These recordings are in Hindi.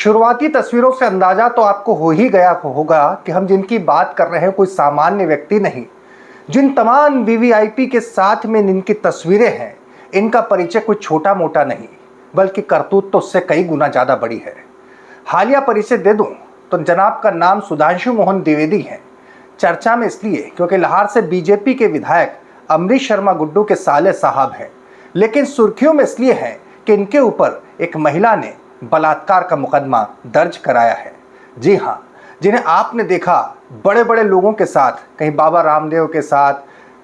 शुरुआती तस्वीरों से अंदाजा तो आपको हो ही गया होगा कि हम जिनकी बात कर रहे हैं कोई सामान्य व्यक्ति नहीं। जिन तमाम वीवीआईपी के साथ में इनकी तस्वीरें हैं, इनका परिचय कुछ छोटा मोटा नहीं, बल्कि करतूत तो उससे कई गुना ज़्यादा बड़ी है। हालिया परिचय दे दूं तो जनाब का नाम सुधांशु मोहन द्विवेदी है। चर्चा में इसलिए क्योंकि लाहौर से बीजेपी के विधायक अमरीश शर्मा गुड्डू के साले साहब हैं, लेकिन सुर्खियों में इसलिए हैं कि इनके ऊपर एक महिला ने बलात्कार का मुकदमा दर्ज कराया है। जी हाँ, जिन्हें आपने देखा बड़े बड़े लोगों के साथ, कहीं बाबा रामदेव के साथ,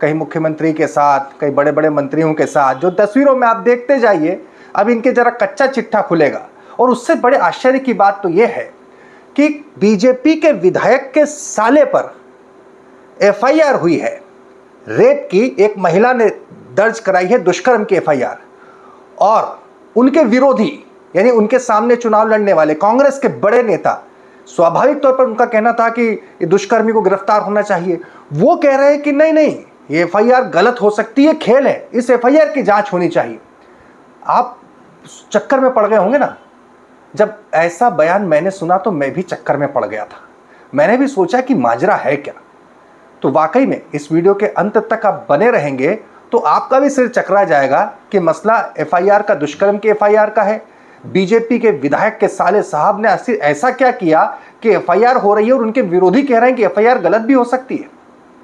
कहीं मुख्यमंत्री के साथ, कहीं बड़े बड़े मंत्रियों के साथ, जो तस्वीरों में आप देखते जाइए, अब इनके जरा कच्चा चिट्ठा खुलेगा। और उससे बड़े आश्चर्य की बात तो यह है कि बीजेपी के विधायक के साले पर एफआईआर हुई है। रेप की एक महिला ने दर्ज कराई है, दुष्कर्म की एफआईआर। और उनके विरोधी यानी उनके सामने चुनाव लड़ने वाले कांग्रेस के बड़े नेता, स्वाभाविक तौर पर उनका कहना था कि ये दुष्कर्मी को गिरफ्तार होना चाहिए। वो कह रहे हैं कि नहीं नहीं, ये एफआईआर गलत हो सकती है, खेल है, इस एफआईआर की जांच होनी चाहिए। आप चक्कर में पड़ गए होंगे ना। जब ऐसा बयान मैंने सुना तो मैं भी चक्कर में पड़ गया था। मैंने भी सोचा कि माजरा है क्या। तो वाकई में इस वीडियो के अंत तक आप बने रहेंगे तो आपका भी सिर चकरा जाएगा कि मसला एफआईआर का, दुष्कर्म की एफआईआर का है। बीजेपी के विधायक के साले साहब ने ऐसा क्या किया कि एफआईआर हो रही है और उनके विरोधी कह रहे हैं कि एफआईआर गलत भी हो सकती है।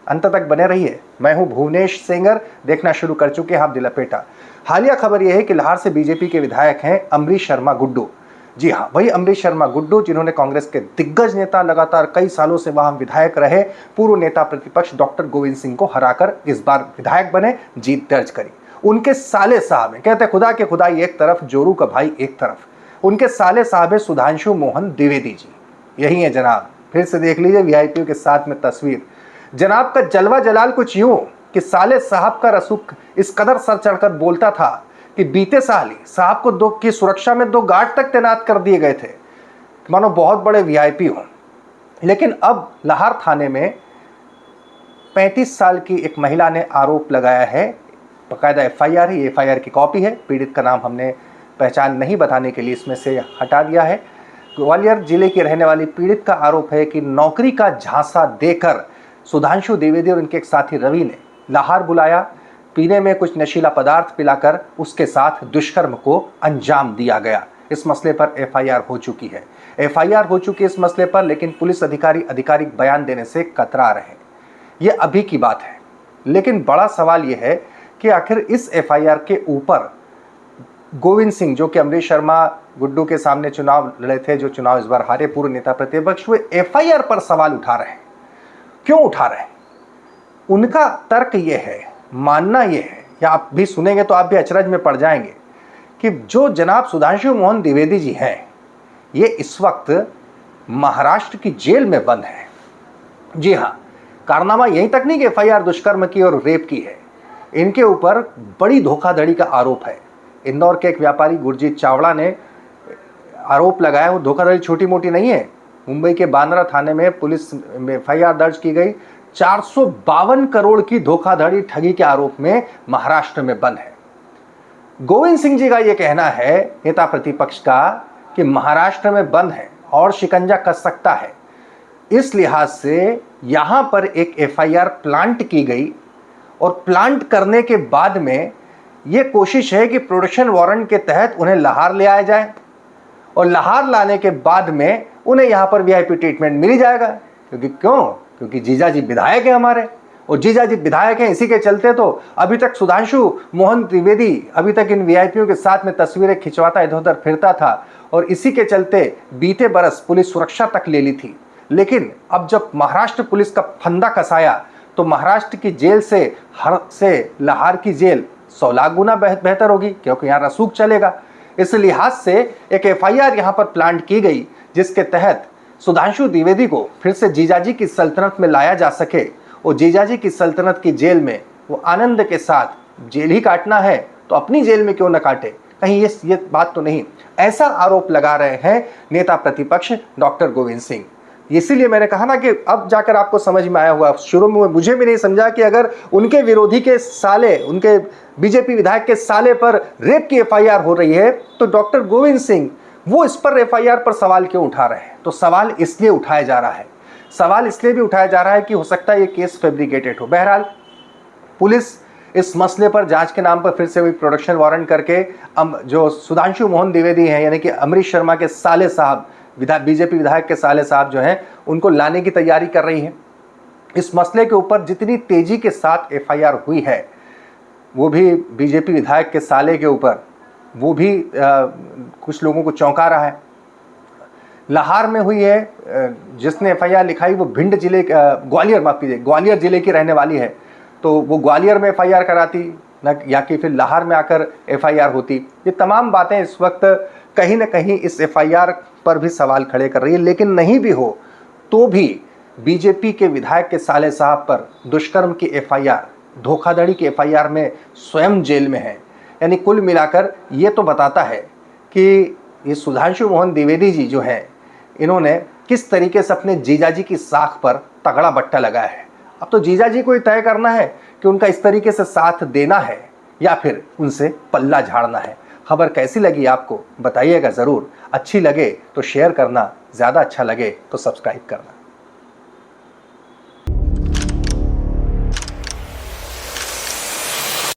अंत तक बने रहिए। मैं हूं भुवनेश सेंगर, देखना शुरू कर चुके हैं आप दिल लपेटा। हालिया खबर यह है कि लाहौर से बीजेपी के विधायक हैं अमरीश शर्मा गुड्डू। जी हाँ, वही अमरीश शर्मा गुड्डू जिन्होंने कांग्रेस के दिग्गज नेता, लगातार कई सालों से वहां विधायक रहे, पूर्व नेता प्रतिपक्ष डॉक्टर गोविंद सिंह को हराकर इस बार विधायक बने, जीत दर्ज करी। उनके साले साहब हैं, कहते खुदा के खुदाई एक तरफ, जोरू का भाई एक तरफ। उनके साले साहब है सुधांशु मोहन द्विवेदी जी, यही है जनाब। फिर से देख लीजिए वीआईपी के साथ में तस्वीर। जनाब का जलवा जलाल कुछ यूं कि साले साहब का रसूख इस कदर सर चढ़कर बोलता था कि बीते साल ही साहब को दो की सुरक्षा में 2 गार्ड तक तैनात कर दिए गए थे, मानो बहुत बड़े वीआईपी हों। लेकिन अब लाहौर थाने में 35 साल की एक महिला ने आरोप लगाया है, बाकायदा एफआईआर है, ये एफआईआर की कॉपी है। पीड़ित का नाम हमने पहचान नहीं बताने के लिए इसमें से हटा दिया है। ग्वालियर जिले की रहने वाली पीड़ित का आरोप है कि नौकरी का झांसा देकर सुधांशु द्विवेदी और उनके एक साथी रवि ने लाहौर बुलाया, पीने में कुछ नशीला पदार्थ पिलाकर उसके साथ दुष्कर्म को अंजाम दिया गया। इस मसले पर एफआईआर हो चुकी है। एफआईआर हो चुकी है इस मसले पर, लेकिन पुलिस अधिकारी आधिकारिक बयान देने से कतरा रहे। ये अभी की बात है, लेकिन बड़ा सवाल यह है कि आखिर इस एफआईआर के ऊपर गोविंद सिंह, जो कि अमरीश शर्मा गुड्डू के सामने चुनाव लड़े थे, जो चुनाव इस बार हारे, पूर्व नेता प्रतिपक्ष, वे एफआईआर पर सवाल उठा रहे हैं। क्यों उठा रहे हैं? उनका तर्क यह है, मानना यह है, या आप भी सुनेंगे तो आप भी अचरज में पड़ जाएंगे, कि जो जनाब सुधांशु मोहन द्विवेदी जी हैं, ये इस वक्त महाराष्ट्र की जेल में बंद है। जी हाँ, कारनामा यहीं तक नहीं कि एफआईआर दुष्कर्म की और रेप की है, इनके ऊपर बड़ी धोखाधड़ी का आरोप है। इंदौर के एक व्यापारी गुरजीत चावड़ा ने आरोप लगाया, वो धोखाधड़ी छोटी मोटी नहीं है। मुंबई के बांद्रा थाने में पुलिस में एफआईआर दर्ज की गई। 452 करोड़ की धोखाधड़ी ठगी के आरोप में महाराष्ट्र में बंद है। गोविंद सिंह जी का यह कहना है, नेता प्रतिपक्ष का, कि महाराष्ट्र में बंद है और शिकंजा कस सकता है। इस लिहाज से यहां पर एक एफआईआर प्लांट की गई और प्लांट करने के बाद में यह कोशिश है कि प्रोडक्शन वारंट के तहत उन्हें लाहौर ले आया जाए और लाहौर लाने के बाद में उन्हें यहां पर वीआईपी ट्रीटमेंट मिल जाएगा। क्योंकि जीजाजी विधायक है हमारे, और जीजाजी विधायक हैं, इसी के चलते तो अभी तक सुधांशु मोहन द्विवेदी अभी तक इन वीआईपीओं के साथ में तस्वीरें खिंचवाता इधर उधर फिरता था, और इसी के चलते बीते बरस पुलिस सुरक्षा तक ले ली थी। लेकिन अब जब महाराष्ट्र पुलिस का फंदा कसाया तो महाराष्ट्र की जेल से लाहौर की जेल 100 लाख गुना बेहतर होगी, क्योंकि यहाँ रसूख चलेगा। इस लिहाज से एक एफआईआर यहाँ पर प्लांट की गई, जिसके तहत सुधांशु द्विवेदी को फिर से जीजाजी की सल्तनत में लाया जा सके, और जीजाजी की सल्तनत की जेल में वो आनंद के साथ जेल ही काटना है तो अपनी जेल में क्यों न काटे, कहीं ये बात तो नहीं। ऐसा आरोप लगा रहे हैं नेता प्रतिपक्ष डॉक्टर गोविंद सिंह। इसीलिए मैंने कहा ना कि अब जाकर आपको समझ में आया हुआ। शुरू में मुझे भी नहीं समझा कि अगर उनके विरोधी के साले, उनके बीजेपी विधायक के साले पर रेप की एफआईआर हो रही है, तो डॉक्टर गोविंद सिंह वो इस पर एफआईआर पर सवाल क्यों उठा रहे हैं? तो सवाल इसलिए उठाया जा रहा है, सवाल इसलिए भी उठाया जा रहा है कि हो सकता है ये केस फैब्रिकेटेड हो। बहरहाल पुलिस इस मसले पर जांच के नाम पर फिर से वही प्रोडक्शन वारंट करके जो सुधांशु मोहन द्विवेदी हैं, यानी कि अमरीश शर्मा के साले साहब, बीजेपी विधायक के साले साहब जो हैं, उनको लाने की तैयारी कर रही है। इस मसले के ऊपर जितनी तेजी के साथ एफआईआर हुई है, वो भी बीजेपी विधायक के साले के ऊपर, वो भी कुछ लोगों को चौंका रहा है। लाहौर में हुई है, जिसने एफआईआर लिखाई वो भिंड जिले, ग्वालियर, माफ कीजिए, ग्वालियर जिले की रहने वाली है, तो वो ग्वालियर में एफआईआर कराती न, या कि फिर लाहौर में आकर एफआईआर होती। ये तमाम बातें इस वक्त कहीं ना कहीं इस एफआईआर पर भी सवाल खड़े कर रही है। लेकिन नहीं भी हो तो भी बीजेपी के विधायक के साले साहब पर दुष्कर्म की एफआईआर, धोखाधड़ी की एफआईआर में स्वयं जेल में है। यानी कुल मिलाकर ये तो बताता है कि ये सुधांशु मोहन द्विवेदी जी जो हैं, इन्होंने किस तरीके से अपने जीजाजी की साख पर तगड़ा बट्टा लगाया है। अब तो जीजाजी को ही तय करना है कि उनका इस तरीके से साथ देना है या फिर उनसे पल्ला झाड़ना है। खबर कैसी लगी आपको बताइएगा ज़रूर। अच्छी लगे तो शेयर करना, ज़्यादा अच्छा लगे तो सब्सक्राइब करना।